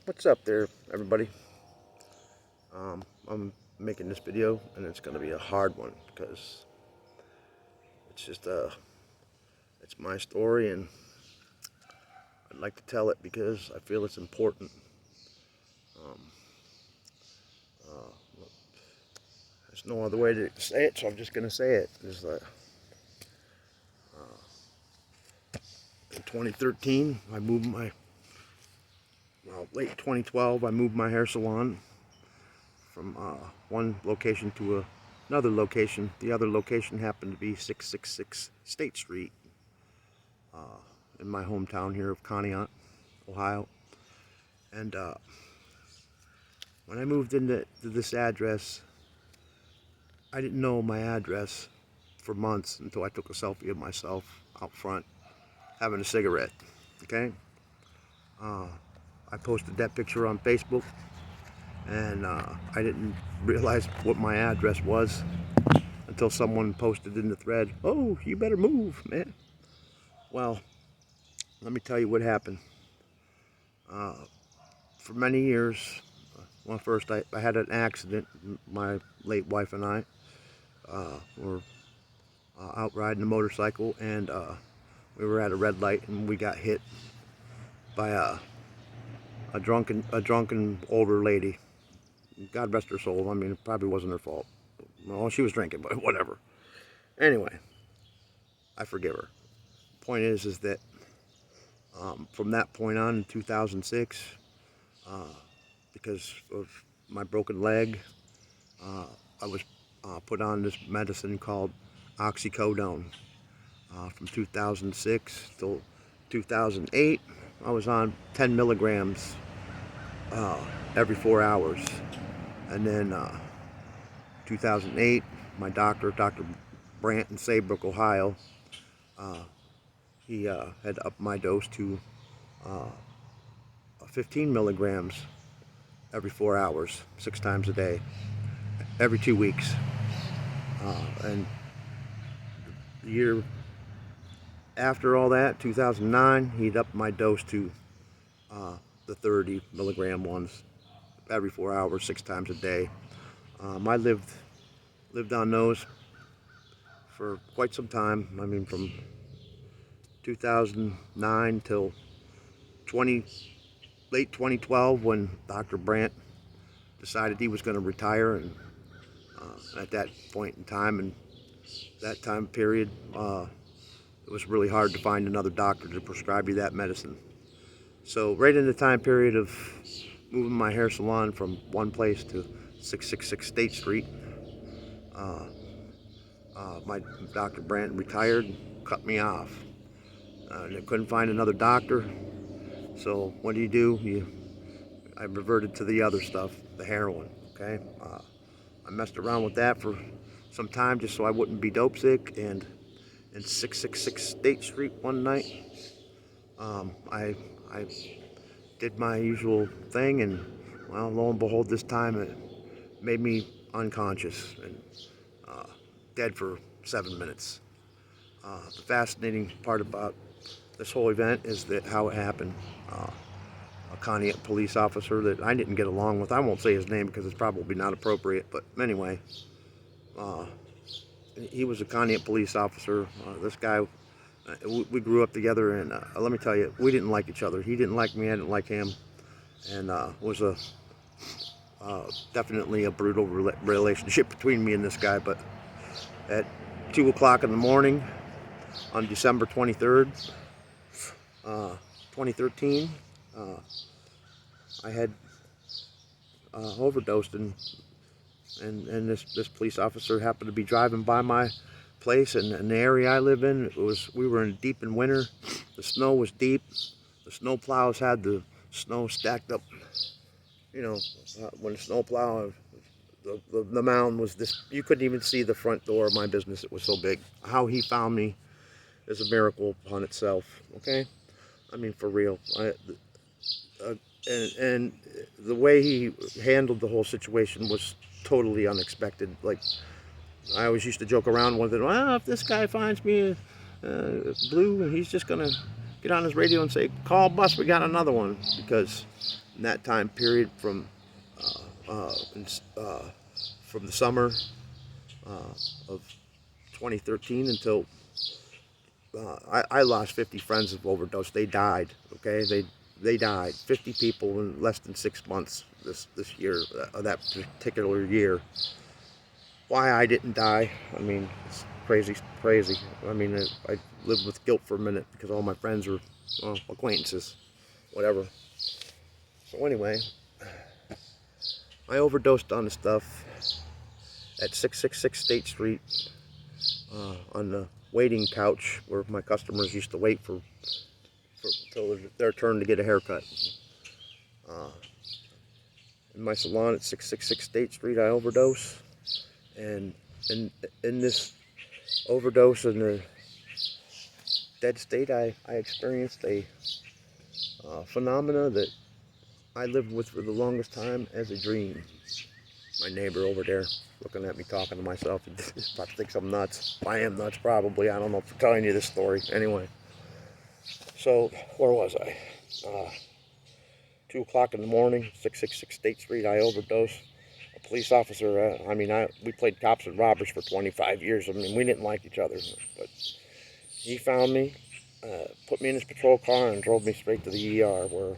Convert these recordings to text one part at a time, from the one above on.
What's up there, everybody? I'm making this video, and it's going to be a hard one because it's just it's my story, and I'd like to tell it because I feel it's important. There's no other way to say it, so I'm just going to say it. In 2013, I moved late 2012, I moved my hair salon from one location to another location. The other location happened to be 666 State Street in my hometown here of Conneaut, Ohio. And when I moved into this address, I didn't know my address for months until I took a selfie of myself out front having a cigarette. Okay? I posted that picture on Facebook, and I didn't realize what my address was until someone posted in the thread, "Oh, you better move, man." Well, let me tell you what happened. For many years, well, first I had an accident. My late wife and I were out riding a motorcycle, and we were at a red light, and we got hit by a drunken older lady. God rest her soul. I mean, it probably wasn't her fault. Well, she was drinking, but whatever. Anyway, I forgive her. Point is that from that point on in 2006, because of my broken leg, I was put on this medicine called oxycodone. From 2006 till 2008, I was on 10 milligrams every 4 hours. And then 2008, my doctor, Dr. Brandt in Saybrook, Ohio, he had upped my dose to 15 milligrams every 4 hours, 6 times a day, every 2 weeks. And the year after all that, 2009, he'd upped my dose to the 30 milligram ones every 4 hours, 6 times a day. I lived on those for quite some time. I mean, from 2009 till late 2012, when Dr. Brandt decided he was going to retire. And at that point in time, and that time period, it was really hard to find another doctor to prescribe you that medicine. So right in the time period of moving my hair salon from one place to 666 State Street, my Dr. Brandt retired and cut me off. And I couldn't find another doctor, so what do? I reverted to the other stuff, the heroin. Okay, I messed around with that for some time just so I wouldn't be dope sick. And in 666 State Street one night, I did my usual thing, and well, lo and behold, this time it made me unconscious and dead for 7 minutes. The fascinating part about this whole event is that how it happened. A Conneaut police officer that I didn't get along with, I won't say his name because it's probably not appropriate, but anyway, he was a Conneaut police officer. This guy, we grew up together, and let me tell you, we didn't like each other. He didn't like me, I didn't like him, and was definitely a brutal relationship between me and this guy. But at 2 o'clock in the morning on December 23rd, 2013, I had overdosed, and this police officer happened to be driving by my place, and in the area I live in, we were deep in winter. The snow was deep. The snow plows had the snow stacked up. You know, when the snow plow, the mound was this. You couldn't even see the front door of my business. It was so big. How he found me is a miracle upon itself. Okay, I mean, for real. And the way he handled the whole situation was totally unexpected. Like, I always used to joke around with it. Well, if this guy finds me blue, he's just gonna get on his radio and say, "Call bus, we got another one," because in that time period from from the summer of 2013 until I lost 50 friends of overdose. They died. Okay, they died. 50 people in less than 6 months this year, that particular year. Why I didn't die? I mean, it's crazy. I mean, I lived with guilt for a minute because all my friends were, well, acquaintances, whatever. So anyway, I overdosed on the stuff at 666 State Street on the waiting couch where my customers used to wait for until their turn to get a haircut. In my salon at 666 State Street, I overdose, and in this overdose in the dead state, I experienced a phenomena that I lived with for the longest time as a dream. My neighbor over there looking at me talking to myself, probably thinks I'm nuts. I am nuts, probably. I don't know for telling you this story. Anyway, so where was I? 2 o'clock in the morning, 666 State Street, I overdosed. A police officer, we played cops and robbers for 25 years. I mean, we didn't like each other, but he found me, put me in his patrol car and drove me straight to the ER where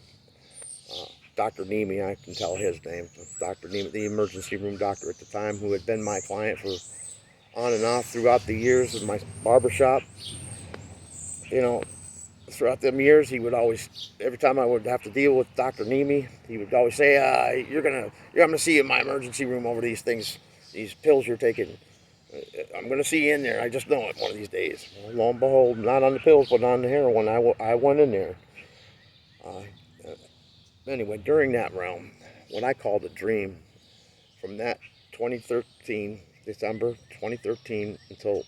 Dr. Nemi, I can tell his name, Dr. Nemi, the emergency room doctor at the time, who had been my client for on and off throughout the years in my barbershop. You know, throughout them years, he would always, every time I would have to deal with Dr. Nemi, he would always say, I'm gonna see you in my emergency room over these things, these pills you're taking. I'm gonna see you in there. I just know it one of these days. Well, lo and behold, not on the pills, but on the heroin, I went in there. Anyway, during that realm, what I called a dream, from that 2013, December 2013, until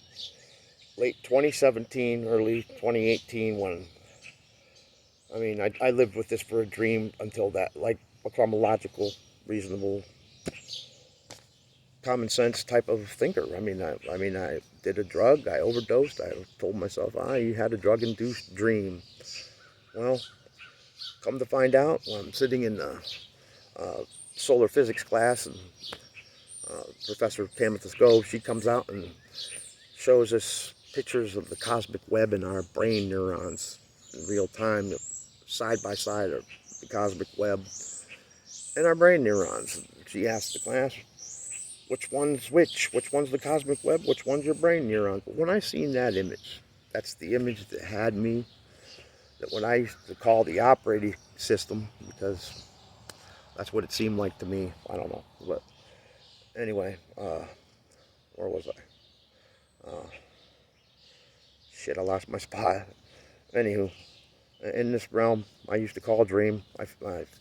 late 2017, early 2018, when, I mean, I lived with this for a dream until that, like I'm a logical, reasonable, common sense type of thinker. I did a drug, I overdosed, I told myself, you had a drug-induced dream. Well, come to find out, when I'm sitting in solar physics class, and Professor Tamitha Go, she comes out and shows us pictures of the cosmic web in our brain neurons in real time, side by side of the cosmic web and our brain neurons. She asked the class, which one's which? Which one's the cosmic web? Which one's your brain neurons? But when I seen that image, that's the image that had me, that what I used to call the operating system, because that's what it seemed like to me. I don't know. But anyway, where was I? Shit, I lost my spot. Anywho, in this realm, I used to call a dream. I've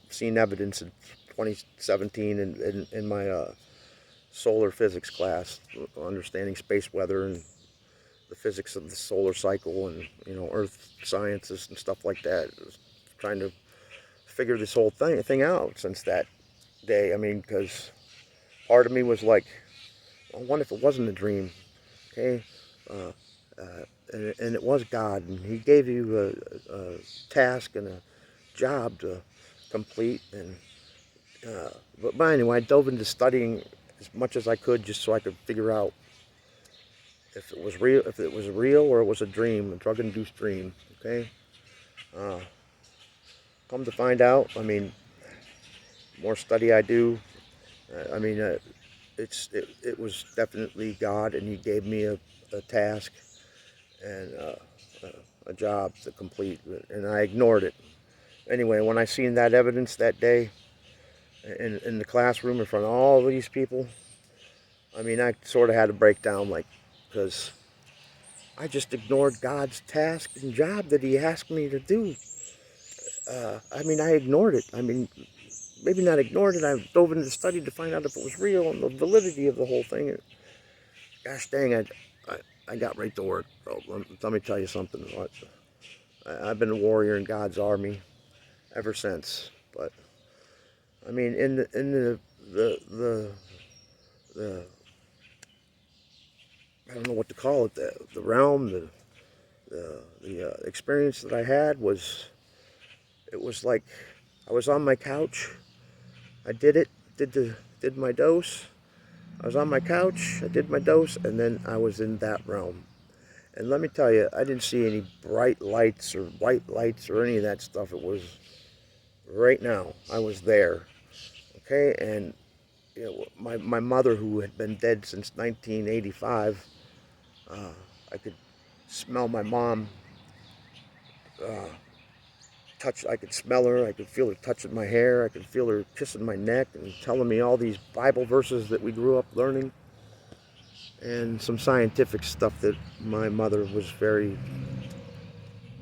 seen evidence in 2017 in my solar physics class, understanding space weather and the physics of the solar cycle, and Earth sciences and stuff like that. I was trying to figure this whole thing out since that day. I mean, because part of me was like, well, what if it wasn't a dream? Okay, and it was God, and He gave you a task and a job to complete. And but anyway, I dove into studying as much as I could just so I could figure out if it was real or it was a dream, a drug-induced dream. Okay. Come to find out, I mean, more study I do, it was definitely God, and He gave me a task and a job to complete, and I ignored it. Anyway, when I seen that evidence that day in the classroom in front of all of these people, I mean, I sort of had a breakdown, like, because I just ignored God's task and job that He asked me to do. I ignored it. I mean, maybe not ignored it. I dove into the study to find out if it was real and the validity of the whole thing. And gosh dang, I got right to work. So let me tell you something. I've been a warrior in God's army ever since. But I mean, in the I don't know what to call it, the realm, The experience that I had was, it was like I was on my couch. I did my dose. I was on my couch. I did my dose, and then I was in that realm. And let me tell you, I didn't see any bright lights or white lights or any of that stuff. It was right now. I was there. Okay, and you know, my mother, who had been dead since 1985, I could smell my mom. I could smell her. I could feel her touching my hair. I could feel her kissing my neck and telling me all these Bible verses that we grew up learning, and some scientific stuff that my mother was very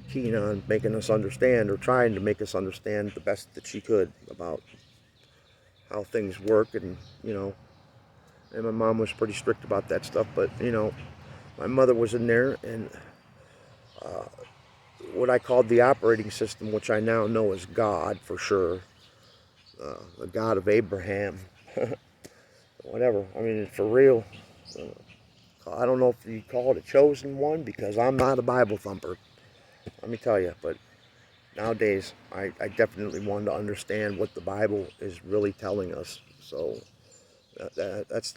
keen on making us understand, or trying to make us understand the best that she could about how things work. And and my mom was pretty strict about that stuff, but my mother was in there, and what I called the operating system, which I now know is God for sure, the God of Abraham, whatever. I mean, for real. I don't know if you call it a chosen one, because I'm not a Bible thumper, let me tell you. But nowadays, I definitely want to understand what the Bible is really telling us. So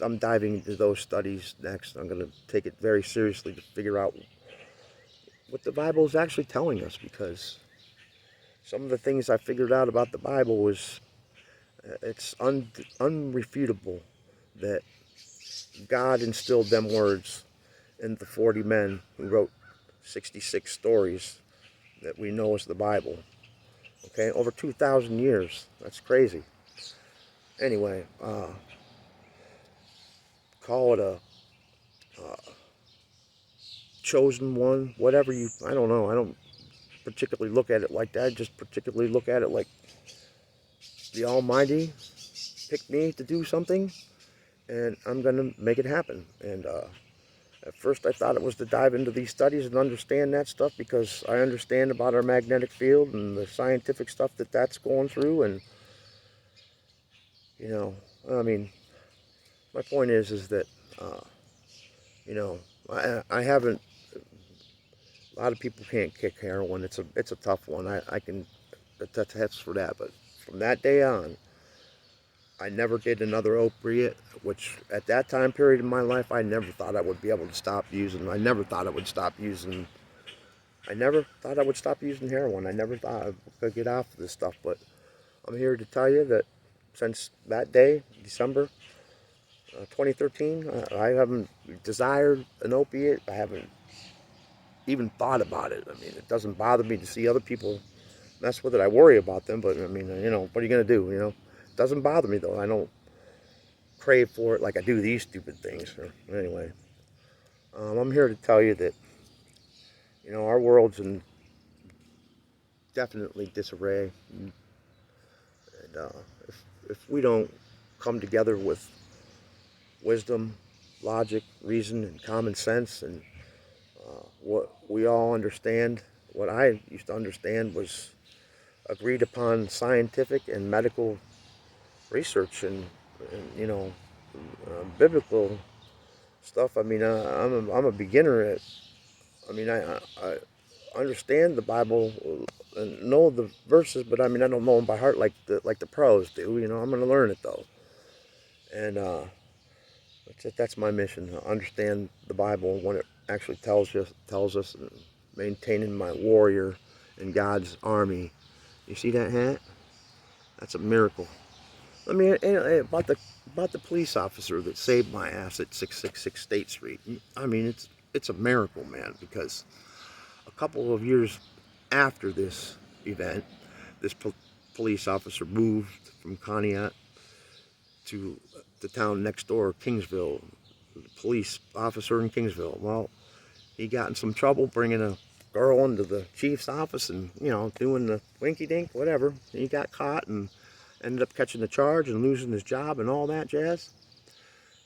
I'm diving into those studies next. I'm going to take it very seriously to figure out what the Bible is actually telling us, because some of the things I figured out about the Bible was, it's unrefutable that God instilled them words in the 40 men who wrote 66 stories that we know as the Bible. Okay, over 2,000 years. That's crazy. Anyway, call it a chosen one, whatever you, I don't know. I don't particularly look at it like that. I just particularly look at it like the Almighty picked me to do something, and I'm going to make it happen. And at first I thought it was to dive into these studies and understand that stuff, because I understand about our magnetic field and the scientific stuff that's going through. And, I mean, my point is that, I haven't, a lot of people can't kick heroin. It's a tough one. I can attest for that. But from that day on, I never did another opiate, which at that time period in my life, I never thought I would be able to stop using. I never thought I would stop using. I never thought I would stop using heroin. I never thought I could get off of this stuff. But I'm here to tell you that since that day, December 2013, I haven't desired an opiate. I haven't even thought about it. I mean, it doesn't bother me to see other people mess with it. I worry about them, but I mean, what are you going to do, It doesn't bother me, though. I don't crave for it like I do these stupid things. Anyway, I'm here to tell you that, our world's in definitely disarray. And if we don't come together with wisdom, logic, reason, and common sense, and what we all understand, what I used to understand was agreed upon scientific and medical research, and biblical stuff. I mean, I'm a beginner at. I mean, I understand the Bible and know the verses, but I mean, I don't know them by heart like the pros do. I'm going to learn it though, and that's my mission: to understand the Bible and what it actually tells us, and maintaining my warrior in God's army. You see that hat? That's a miracle. I mean, about the police officer that saved my ass at 666 State Street. I mean, it's a miracle, man, because a couple of years after this event, this police officer moved from Conneaut to the town next door, Kingsville. Police officer in Kingsville. Well, he got in some trouble bringing a girl into the chief's office and, doing the winky dink, whatever. He got caught and ended up catching the charge and losing his job and all that jazz.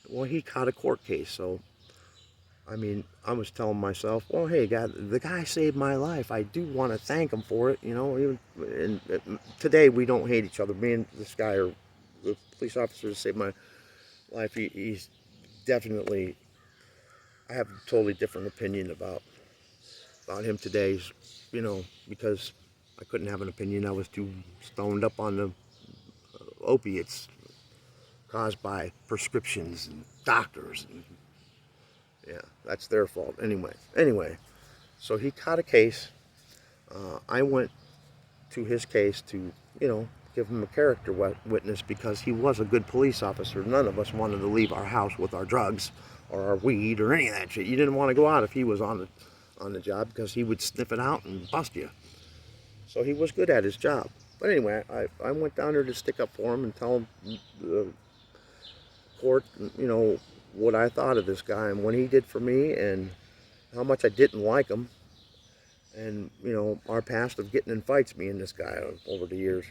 Well, he caught a court case. So, I mean, I was telling myself, well, hey, God, the guy saved my life. I do want to thank him for it, and today we don't hate each other. Me and this guy, or the police officer that saved my life, he's definitely, I have a totally different opinion about about him today, because I couldn't have an opinion. I was too stoned up on the opiates caused by prescriptions and doctors. And, yeah, that's their fault. Anyway, so he caught a case. I went to his case to, give him a character witness because he was a good police officer. None of us wanted to leave our house with our drugs or our weed or any of that shit. You didn't want to go out if he was on the job because he would sniff it out and bust you. So he was good at his job. But anyway, I went down there to stick up for him and tell him the court, what I thought of this guy and what he did for me and how much I didn't like him. And, our past of getting in fights, me and this guy over the years,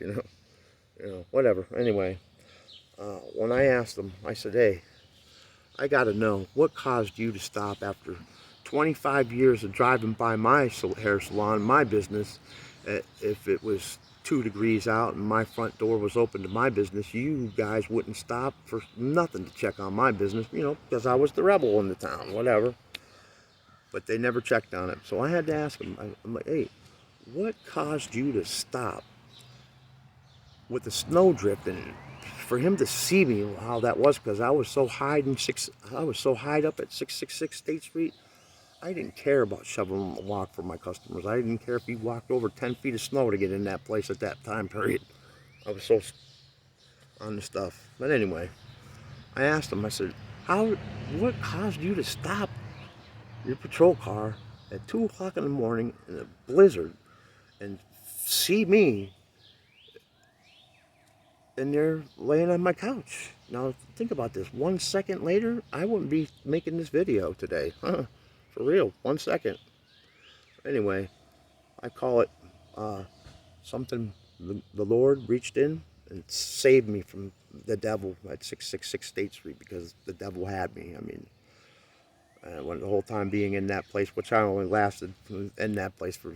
whatever. Anyway, when I asked him, I said, hey, I got to know, what caused you to stop after 25 years of driving by my hair salon, my business? If it was 2 degrees out and my front door was open to my business, you guys wouldn't stop for nothing to check on my business, because I was the rebel in the town, whatever. But they never checked on it. So I had to ask him, I'm like, hey, what caused you to stop with the snowdrift? And for him to see me, how that was, because I was so high up at 666 State Street, I didn't care about shoveling the walk for my customers. I didn't care if he walked over 10 feet of snow to get in that place at that time period. I was so on the stuff. But anyway, I asked him, I said, what caused you to stop your patrol car at 2 o'clock in the morning in a blizzard and see me and they're laying on my couch? Now think about this. 1 second later, I wouldn't be making this video today. For real, 1 second. Anyway, I call it something the Lord reached in and saved me from the devil at 666 State Street, because the devil had me. I mean, when the whole time being in that place, which I only lasted in that place for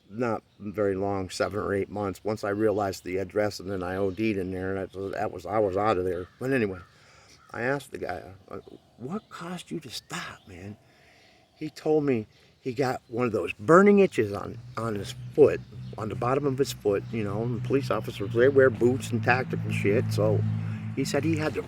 not very long, 7 or 8 months. Once I realized the address, and then I OD'd in there, and I was out of there. But anyway, I asked the guy, what caused you to stop, man? He told me he got one of those burning itches on his foot, on the bottom of his foot. And police officers, they wear boots and tactical shit, so he said he had to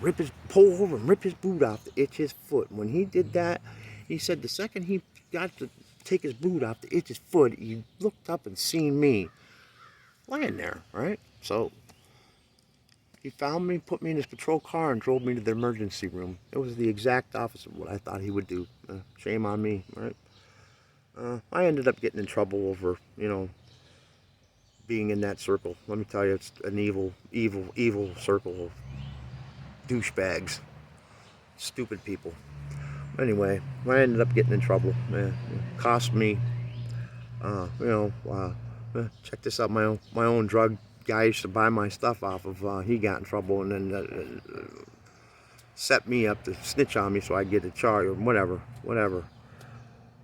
pull over and rip his boot off to itch his foot. When he did that, he said the second he got to take his boot off to itch his foot, he looked up and seen me laying there, right? So he found me, put me in his patrol car, and drove me to the emergency room. It was the exact opposite of what I thought he would do. Shame on me, right? I ended up getting in trouble over, being in that circle. Let me tell you, it's an evil circle of douchebags, stupid people. Anyway, I ended up getting in trouble. It cost me, check this out, my own drug guy I used to buy my stuff off of, he got in trouble and then set me up to snitch on me so I'd get a charge or whatever.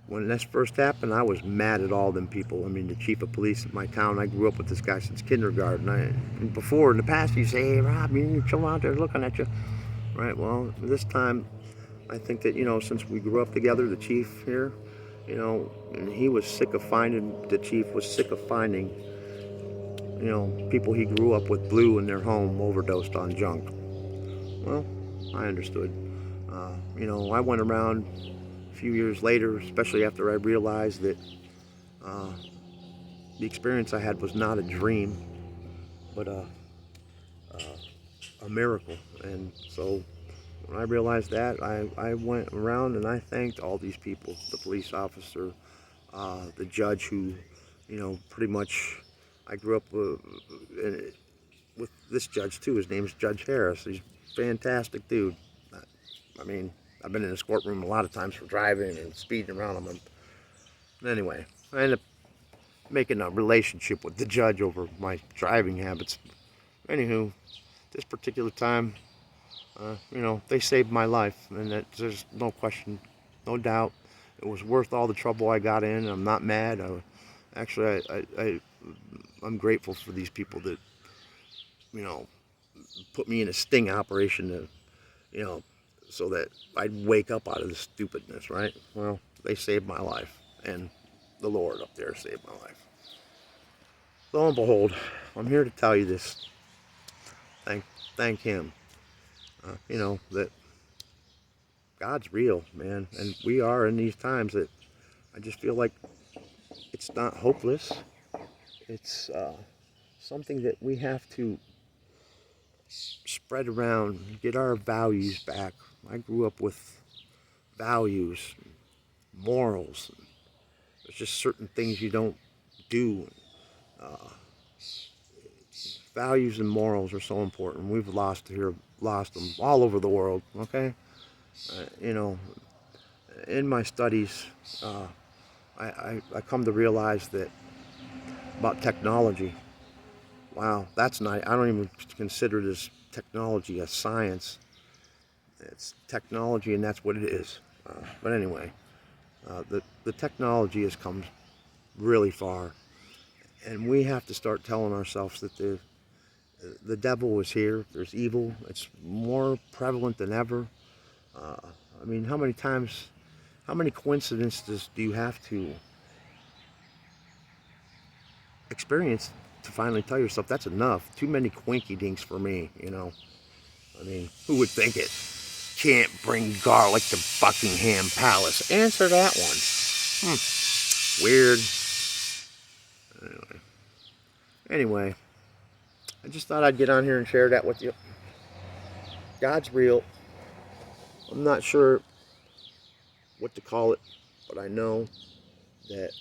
When this first happened, I was mad at all them people. I mean, the chief of police in my town, I grew up with this guy since kindergarten. And before, in the past, he'd say, hey, Rob, you chill out there looking at you. Right, well, this time, I think that, since we grew up together, the chief here, and he was sick of finding, the chief was sick of finding, people he grew up with blew in their home, overdosed on junk. Well, I understood. I went around a few years later, especially after I realized that the experience I had was not a dream, but a miracle. And so when I realized that, I went around and I thanked all these people, the police officer, the judge who, pretty much, I grew up with this judge too. His name's Judge Harris. He's a fantastic dude. I mean, I've been in his courtroom a lot of times for driving and speeding around him. Anyway, I ended up making a relationship with the judge over my driving habits. Anywho, this particular time, they saved my life, and there's no question, no doubt. It was worth all the trouble I got in. I'm not mad. I'm grateful for these people that, put me in a sting operation to, so that I'd wake up out of the stupidness, right? Well, they saved my life. and the Lord up there saved my life. Lo and behold, I'm here to tell you this. Thank Him. That God's real, man. And we are in these times that I just feel like it's not hopeless. It's something that we have to spread around, get our values back. I grew up with values, morals. There's just certain things you don't do. Values and morals are so important. We've lost them all over the world, okay? In my studies, I come to realize that about technology. Wow, that's not, I don't even consider this technology a science. It's technology, and that's what it is. But anyway, the technology has come really far, and we have to start telling ourselves that the devil is here. There's evil. It's more prevalent than ever. I mean, how many coincidences do you have to experience to finally tell yourself that's enough? Too many quinky dinks for me, I mean, who would think it? Can't bring garlic to Buckingham Palace. Answer that one. Weird. Anyway, I just thought I'd get on here and share that with you. God's real. I'm not sure what to call it, but I know that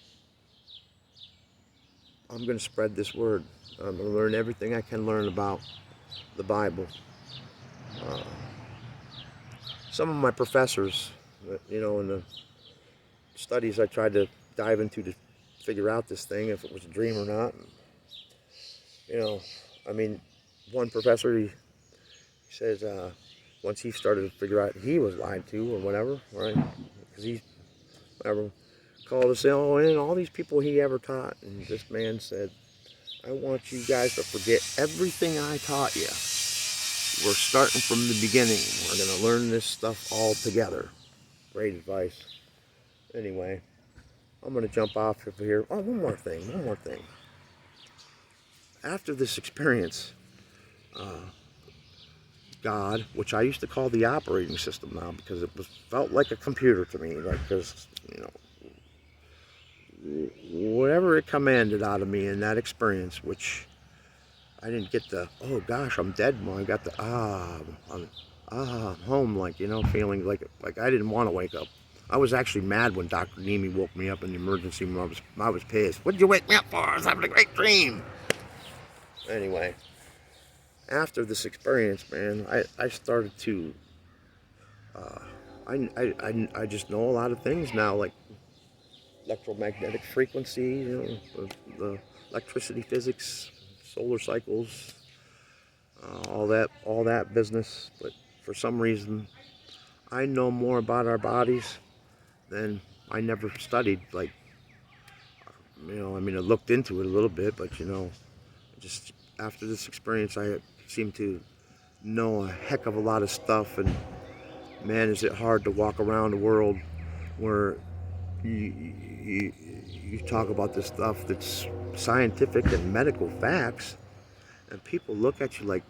I'm going to spread this word. I'm going to learn everything I can learn about the Bible. Some of my professors, in the studies I tried to dive into to figure out this thing, if it was a dream or not. I mean, one professor, he says, once he started to figure out he was lied to or whatever, right? Because he, whatever, called us in, all these people he ever taught. And this man said, I want you guys to forget everything I taught you. We're starting from the beginning. We're going to learn this stuff all together. Great advice. Anyway, I'm going to jump off of here. Oh, one more thing. After this experience, God, which I used to call the operating system now because it felt like a computer to me, because whatever it commanded out of me in that experience, which I didn't get the, oh gosh, I'm dead more. I got the, I'm home, feeling like I didn't want to wake up. I was actually mad when Dr. Nemi woke me up in the emergency room. I was pissed. What did you wake me up for? I was having a great dream. Anyway, after this experience, man, I started to, I just know a lot of things now, like electromagnetic frequency, the electricity physics, solar cycles, all that business. But for some reason, I know more about our bodies than I never studied. I looked into it a little bit, but just after this experience, I seem to know a heck of a lot of stuff. And man, is it hard to walk around the world where you talk about this stuff that's scientific and medical facts, and people look at you like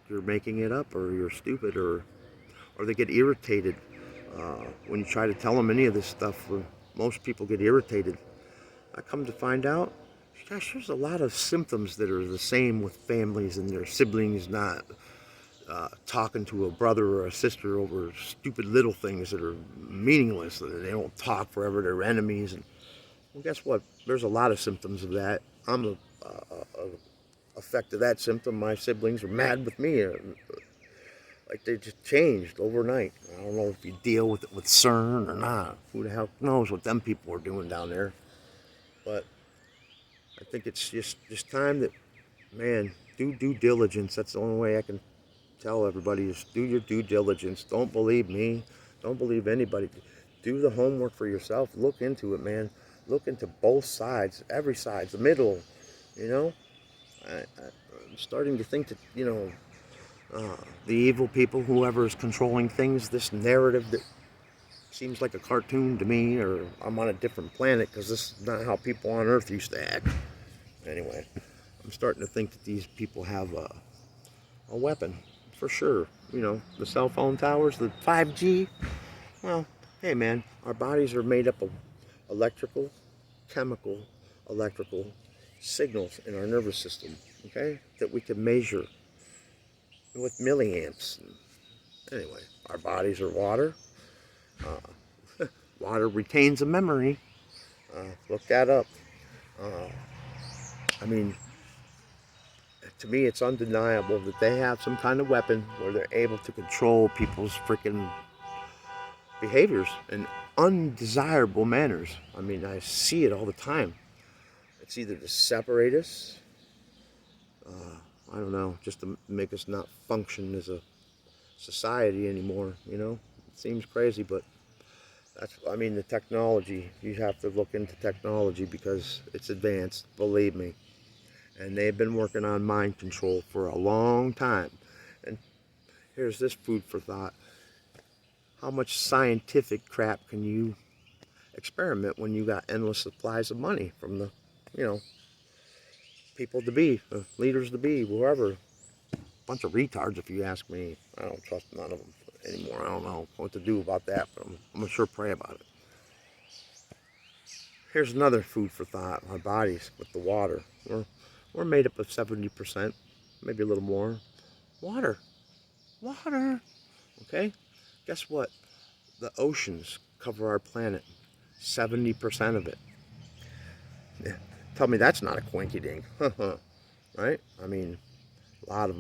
you're making it up, or you're stupid, or they get irritated when you try to tell them any of this stuff. Most people get irritated. I come to find out, gosh, there's a lot of symptoms that are the same with families and their siblings not talking to a brother or a sister over stupid little things that are meaningless. They don't talk forever. They're enemies. And well, guess what? There's a lot of symptoms of that. I'm a effect of that symptom. My siblings are mad with me. Like they just changed overnight. I don't know if you deal with it with CERN or not. Who the hell knows what them people are doing down there? But I think it's just time that, man, do due diligence. That's the only way I can tell everybody is do your due diligence. Don't believe me. Don't believe anybody. Do the homework for yourself. Look into it, man. Look into both sides, every side, the middle. I'm starting to think that, the evil people, whoever is controlling things, this narrative that seems like a cartoon to me, or I'm on a different planet, because this is not how people on Earth used to act. Anyway, I'm starting to think that these people have a weapon, for sure. You know, the cell phone towers, the 5G. Well, hey man, our bodies are made up of electrical, chemical, electrical signals in our nervous system, okay, that we can measure with milliamps. Anyway, our bodies are water. Water retains a memory. Look that up. I mean, to me, it's undeniable that they have some kind of weapon where they're able to control people's freaking behaviors in undesirable manners. I mean, I see it all the time. It's either to separate us, I don't know, just to make us not function as a society anymore, you know? It seems crazy, but that's, I mean, the technology, you have to look into technology because it's advanced, believe me. And they've been working on mind control for a long time. And here's this food for thought. How much scientific crap can you experiment when you got endless supplies of money from the, you know, people to be, the leaders to be, whoever. Bunch of retards, if you ask me. I don't trust none of them anymore. I don't know what to do about that, but I'm gonna sure pray about it. Here's another food for thought. Our bodies with the water. We're made up of 70%, maybe a little more. Water. Water. Okay? Guess what? The oceans cover our planet. 70% of it. Yeah. Tell me that's not a quinky dink. Right? I mean, a lot of them.